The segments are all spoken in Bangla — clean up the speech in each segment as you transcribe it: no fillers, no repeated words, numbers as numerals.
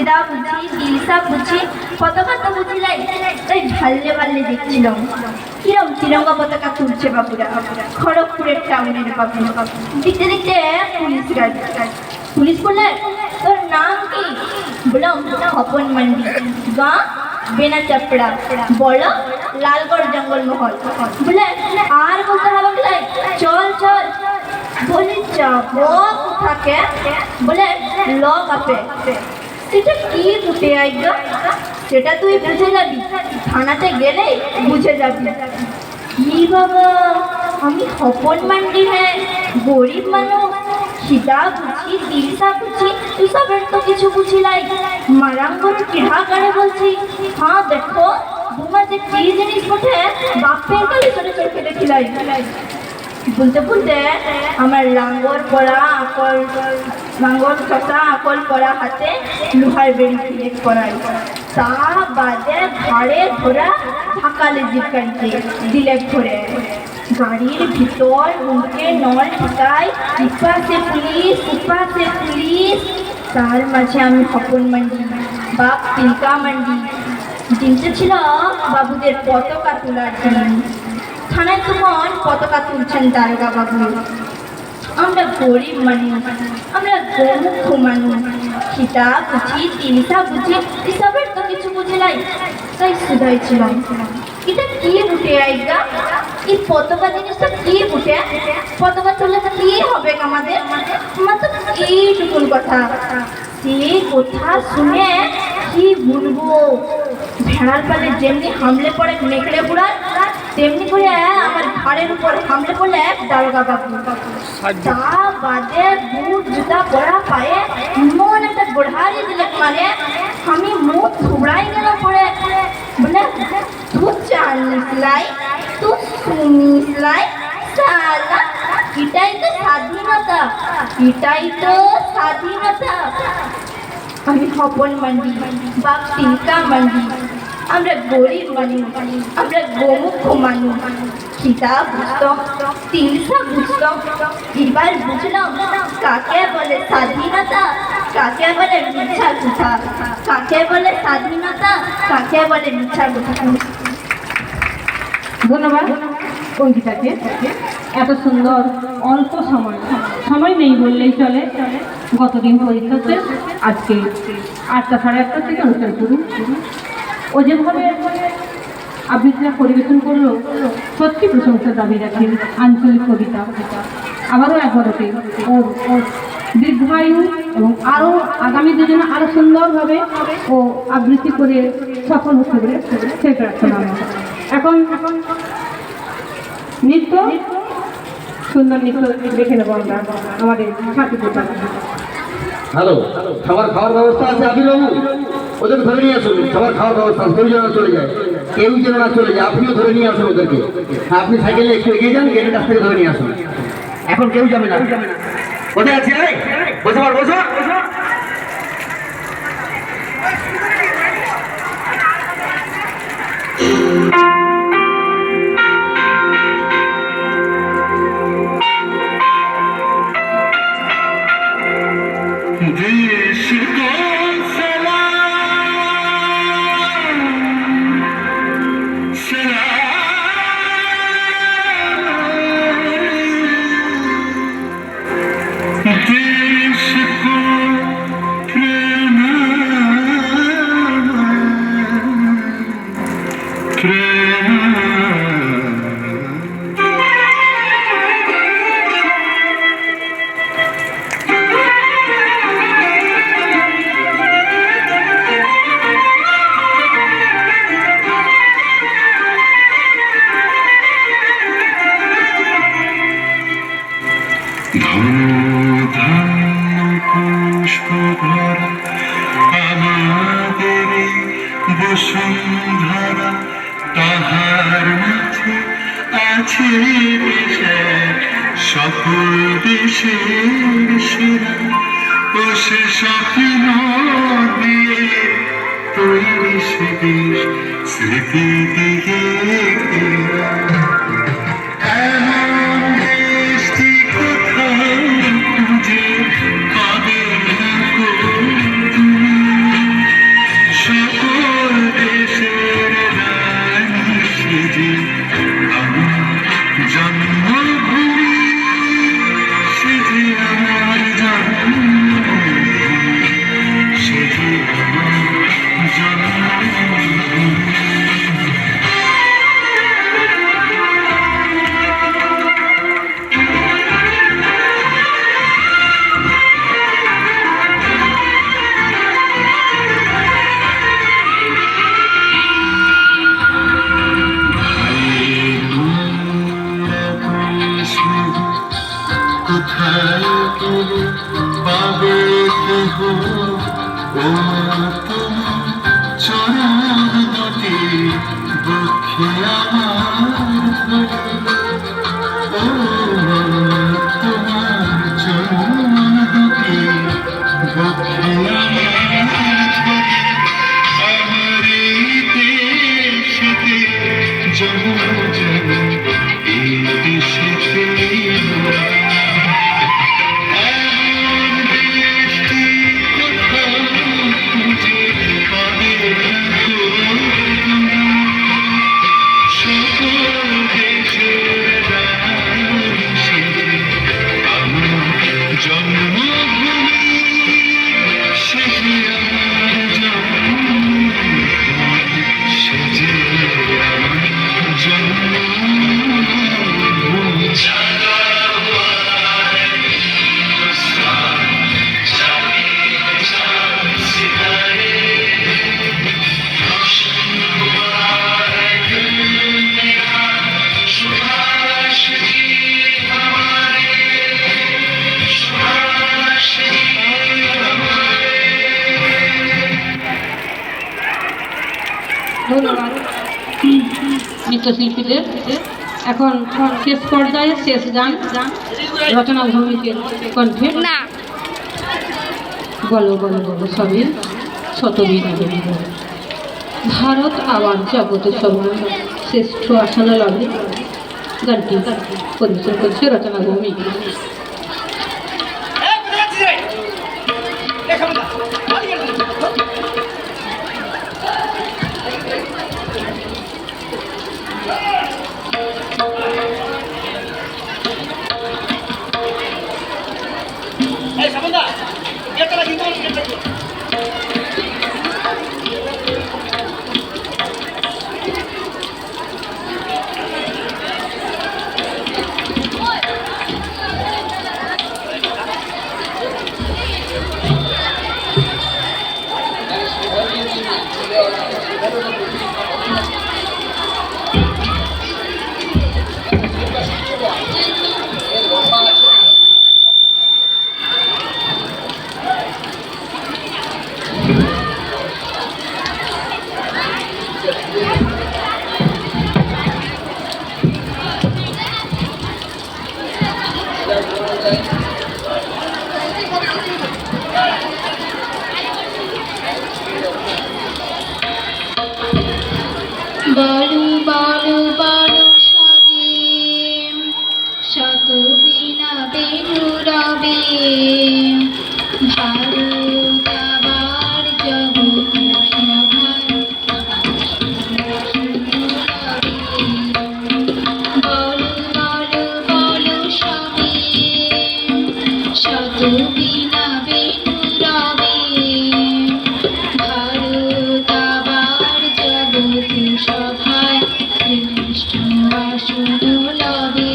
সিদা বুঝি দিলসা বুঝি পতাকা তো বুঝিলাই তাই ঢাললে বাল্লে দেখছিলাম কিরম তিরঙ্গা পতাকা তুলছে বাবুরা খড়গপুরের টাউনের বাবু দেখতে দেখতে পুলিশ গাড়ি পুলিশ বললে তোর নাম কি বললাম খপন মান্ডি গাঁ বেনা চাপড়া বড় লালগড় জঙ্গল মহল বলে আর বলতে হবে চল চল বলি যাবো থাকে বলে ল কাপে সেটা কি ফুটে আইগ সেটা তুই বুঝে যাবি থানাতে গেলে বুঝে যাবি কি বাবা আমি খপন মান্ডি হ্যাঁ গরিব মানুষ খিদা বুঝি দিলসা বুঝি এসবের তো কিছু বুঝিলাই মারাম করে কিড়া করে বলছি হ্যাঁ দেখো ঘুমাতে কি জিনিস ওঠে বাপের কালে ছোট ছোট খেলে খিলাই বলতে বলতে আমার লাঙ্গর পরা আকল লাঙ্গর চটা আকল পরা হাতে লোহার বেড়ি ফিলেট করাই তা বাদে ঘাড়ে ধরা ঢাকালে জিপকাইতে দিলে ধরে গাড়ির ভিতর উনকে নল ঢুকাই উপাসে পুলিশ তার মাঝে আমি খপন মান্ডি বাপ তিলকা মান্ডি দিনটা ছিল বাবুদের পতাকা তোলার দিন থানায় তখন পতাকা তুলছেন দারোগা বাবু আমরা গরিব মানুষ আমরা গোমুখ মানুষ খিদা বুঝি তিলসা বুঝি এসবের তো কিছু বুঝিলাই তাই শুধাই ছিলাম এটা কি উঠে আইগা এই পতাকা জিনিসটা কি উঠে পতাকা তুললে কি হবে আমাদের আমার তো এইটুকুন কথা সেই কথা শুনে কি বলবো ভেড়ার পালে যেমনি হামলে পড়ে নেকড়ে বুড়ায় তেমনি করে আমার ঘাড়ের উপর হামলে পড়লে দারোগা বাবু তা বাদে বুট জুতা পরা পায়ে মন একটা গোড়ারি দিলে মানে আমি মুখ থুবড়াই গেল পড়ে বলে তু জানিসলাই তু শুনিসলাই সালা এটাই তো স্বাধীনতা আমি খপন মান্ডি বাপ তিলকা মান্ডি আমরা গরিব মানুষ আমরা গোমুখ মানুষ খিদা বুঝতাম তিলসা বুঝতাম এবার বুঝলাম কাকে বলে স্বাধীনতা কাকে বলে মিথ্যা কথা কাকে বলে স্বাধীনতা কাকে বলে মিথ্যা কথা ধন্যবাদ অঙ্কিতাকে এত সুন্দর অল্প সময় নেই বললেই চলে গতদিন পরীক্ষা শেষ আজকে 8টা সাড়ে 8টা থেকে অনুষ্ঠান শুরু ও যেভাবে আবৃত্তিটা পরিবেশন করলো সত্যি প্রশংসার দাবি রাখেন আঞ্চলিক কবিতা আবারও একবার ওকে ওর দীর্ঘায়ু এবং আরও আগামী দুজনে আরও সুন্দরভাবে ও আবৃত্তি করে সফল হতে পারে সেই প্রার্থনা এখন নৃত্য সুন্দর নৃত্য দেখে নেবো আমরা আমাদের সাথী পোশাক হ্যালো খাবার খাওয়ার ব্যবস্থা আছে আপনি বাবু ওদের ধরে নিয়ে আসুন সবার খাওয়ার ব্যবস্থা কেউ যেন চলে যায় কেউ যেন না চলে যায় আপনিও ধরে নিয়ে আসুন ওদেরকে আপনি সাইকেলে একটু এগিয়ে যান গেটের কাছ থেকে ধরে নিয়ে আসুন এখন কেউ যাবে না কোথায় আছে বসে বসো বসুন্ধরা তাহার মাঝে আছে সকল দেশের সেরা ও সে স্বপ্ন দিয়ে তৈরি সে দেশ স্মৃতি দিয়ে এমন দেশটি কোথাও খুঁজে পাবে না তুমি তোমার চরণ দুটি বক্ষে আমার ধরে ও তোমার চরণ দুটি বক্ষে আমার ধরে আমার এই দেশেতে জন্ম জন্ম এই দেশেতে এমন দেশটি কোথাও খুঁজে পাবে না গো। সকল দেশের রানী সেজে আমার জন্মভূমি সেজে আমার জন্মভূমি সেজে আমার জন্মভূমি জানা हुआ है हिंदुस्तान जाने चांद सितारे रोशन हुआ है दिल मेरा सुभाष जी हमारे सुभाष जी हमारे ধন্যবাদ নৃত্যশিল্পীদের। এখন শেষ পর্যায়ে শেষ গান রচনা ভৌমিকের কণ্ঠে। না বলো বলো বলো সবে শতবীণা দেবী বলো। ভারত আবার জগতে সবার শ্রেষ্ঠ আসনে লবে। গানটি পরিবেশন করছে রচনা ভৌমিক। বলো বলো বলো সবে শত বিনা বেনু রবে ভারত আবার জগৎ সভার বলো বলো বলো সবে শত বিনা বেনু রবে ভারত আবার জগৎ সভায় শ্রেষ্ঠ আসন লবে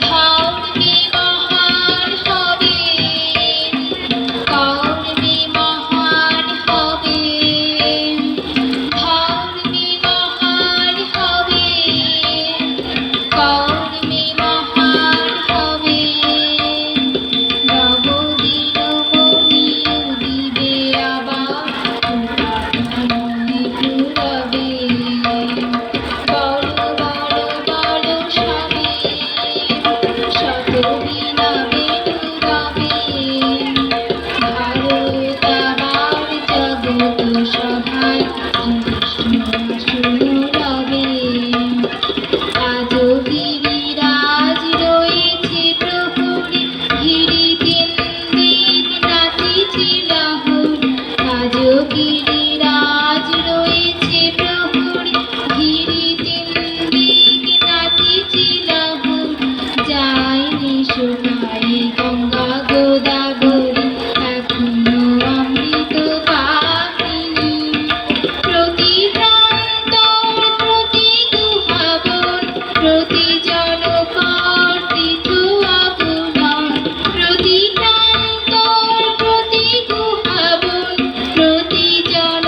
ধর্মে মহান হবে কর্মে মহান হবে ধর্মে মহান হবে কর্মে মহান হবে নবদিন মনি উদিবে আবার মনে পুরবে বড় বড় বড় সবে শত বিনা বেনু রবে ভারত আবার জগৎ সভায় শ্রেষ্ঠ রবে আজ গিরিরাজ রয়েছে প্রহরী ঘিরি দিন দিন নাচিছি লাহুর আজ গিরিরাজ রয়েছে প্রহরী ঘিরি দিন দিন নাচিছি লাহুর যায়নি শুকায়ে গঙ্গা গোদাবরী এখনো অমৃত বাহিনী প্রতি প্রান্তর প্রতি গুহাবন প্রতি জনপদ তীর্থ আপনার প্রতি প্রান্তর প্রতি গুহাবন প্রতি জন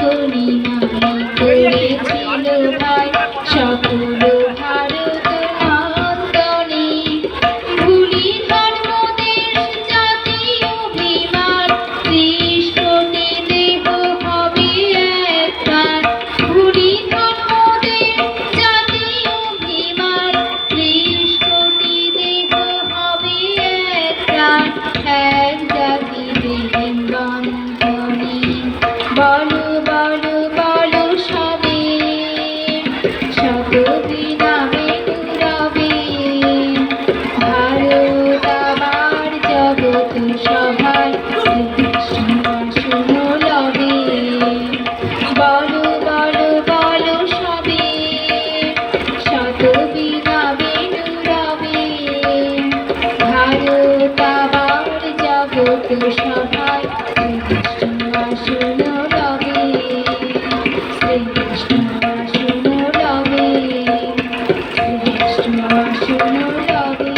করি মামি করেছিল ভাই সকল ভারত নন্দনে ভুলি ধর্মদেশ জাতি অভিমান 30 কোটি দেহ হবে একবার ভুলি ধর্মদেশ জাতি অভিমান 30 কোটি দেহ হবে একবার এক জাতি প্রেম বন্ধনে বলো বলো বলো সবে শতদিন বেনুরবে ভারত আমার জগৎ সভায় শ্রীকৃষ্ণ শুনো লবে বলো বলো বলো সবে শতদিন বেনুরবে ভারত আমার জগৎ সভায় শ্রীকৃষ্ণ শুনো লবে শ্রীকৃষ্ণ শুনো লবে শ্রীকৃষ্ণ শুনো লবে।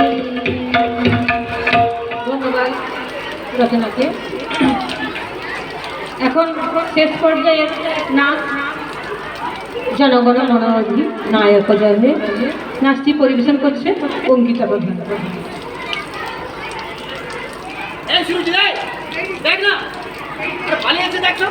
ধন্যবাদ রচনাকে। এখন শেষ পর্যায়ে নাচ জনগণ মনোরঞ্জি নায়ক জয় নাচটি পরিবেশন করছে অঙ্কিতা প্রধান। দেখ না পালিয়ে আছে দেখ না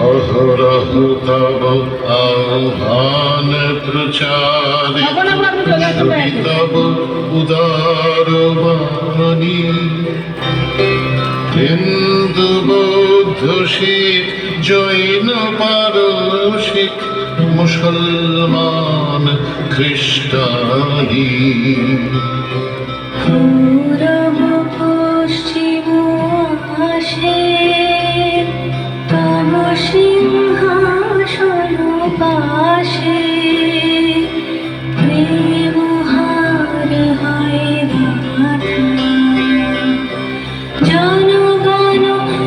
অহরহ তব আহ্বান প্রচারে তব উদার বাণী হিন্দু বৌদ্ধ শিখ জৈন পারসিক মুসলমান খ্রিস্টানি পূরব পশ্চিম আসে তব সিংহাসন পাশে প্রেম হার হয় গাথা জনগণ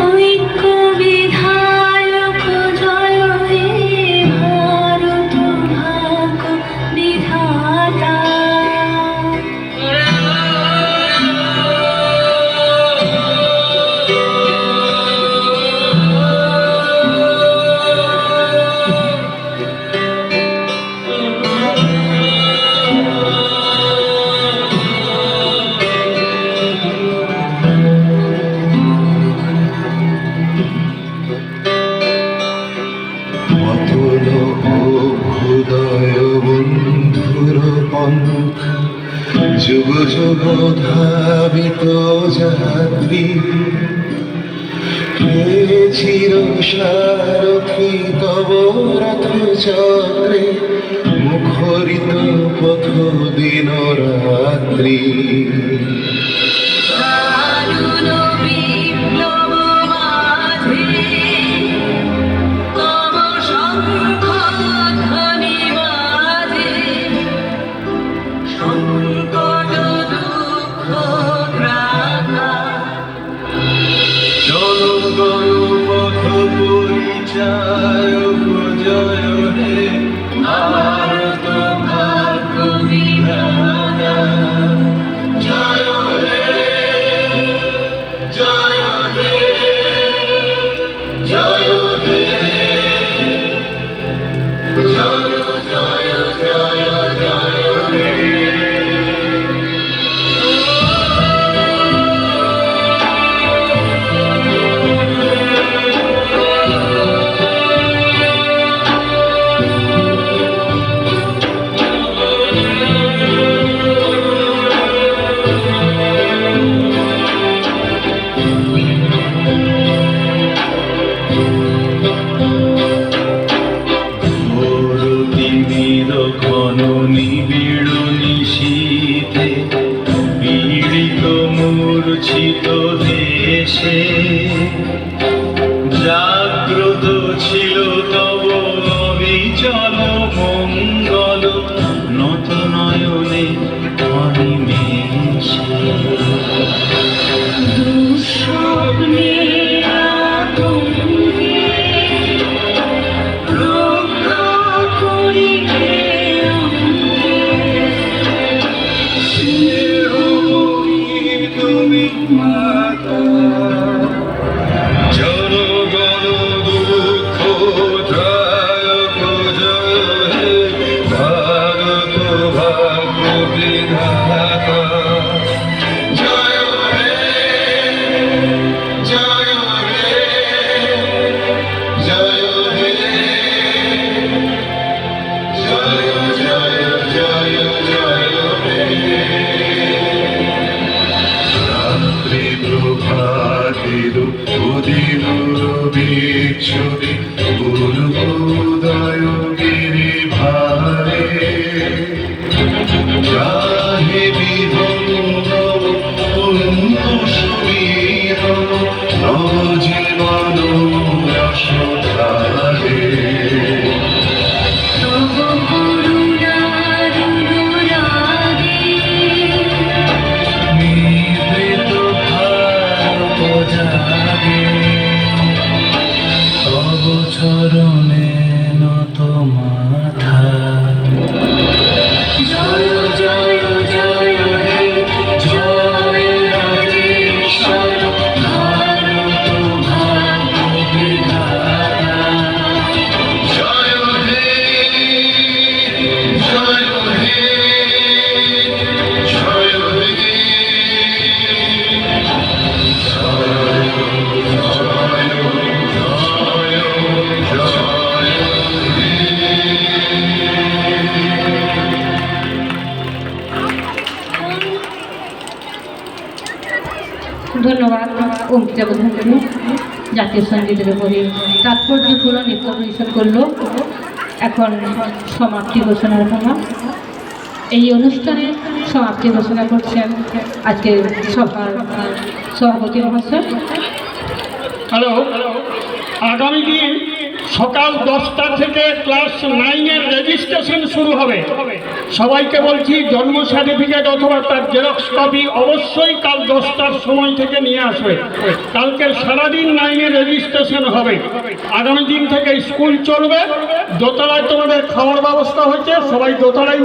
ঐক্য বিধায়ক জয় হে ভারত ভাগ্য বিধাতা। অতুল অভ্যুদয় বন্ধুর পন্থ যুগ যুগ ধাবিত যাত্রী হে চির সারথি তব রথ চক্রে মুখরিত পথ দিন রাত্রি জনগণ পথ পরিচায়ক জয় হে ভারত ভাগ্য বিধাতা জয় হে জয় হে জয় হে জয় জয় জয় জয় হে ঘন নিবিড় নিশীথে পীড়িত মূর্ছিত দেশে জাগ্রত ছিল তব অবিচল মঙ্গল নত নয়নে মাতা জনগণ দুঃখ ত্রায়ক জয় হে ভারত ভাগ্য বিধাতা জয় হে জয় হে জয় হে জয় জয় জয় জয় হে রাত্রি প্রভাতের উদিত বিচ্ছুরি পূর্বোদয় গিরি ভারে যাহে বিধঙ্গম কুণ্ডুষুমিরম নবজীবন রসধারে তব করুণারুরাগে নিভৃত ভারত জাগে তব চরণে নত মাথা জয় জয় জয় হে জয় রাজেশ্বর ভারত ভাগ্য বিধাতা জয় হে জয় হে জয় হে ধন্যবাদ অঙ্কিতা বধূকে জাতীয় সঙ্গীতের উপরে তাৎপর্যপূর্ণ নৃত্য পরিবেশন করলো। এখন সমাপ্তি ঘোষণার সময়। এই অনুষ্ঠানের সমাপ্তি ঘোষণা করছেন আজকে সভার সভাপতি মহাশয়। হ্যালো, আগামী দিন সকাল 10টা থেকে ক্লাস 9-এর রেজিস্ট্রেশন শুরু হবে। সবাইকে বলছি জন্ম সার্টিফিকেট অথবা তার জেরক্স কপি অবশ্যই কাল 10টার সময় থেকে নিয়ে আসবে। কালকে সারাদিন 9-এর রেজিস্ট্রেশন হবে। আগামী দিন থেকে স্কুল চলবে। দোতলায় তোমাদের খাওয়ার ব্যবস্থা হচ্ছে, সবাই দোতলায়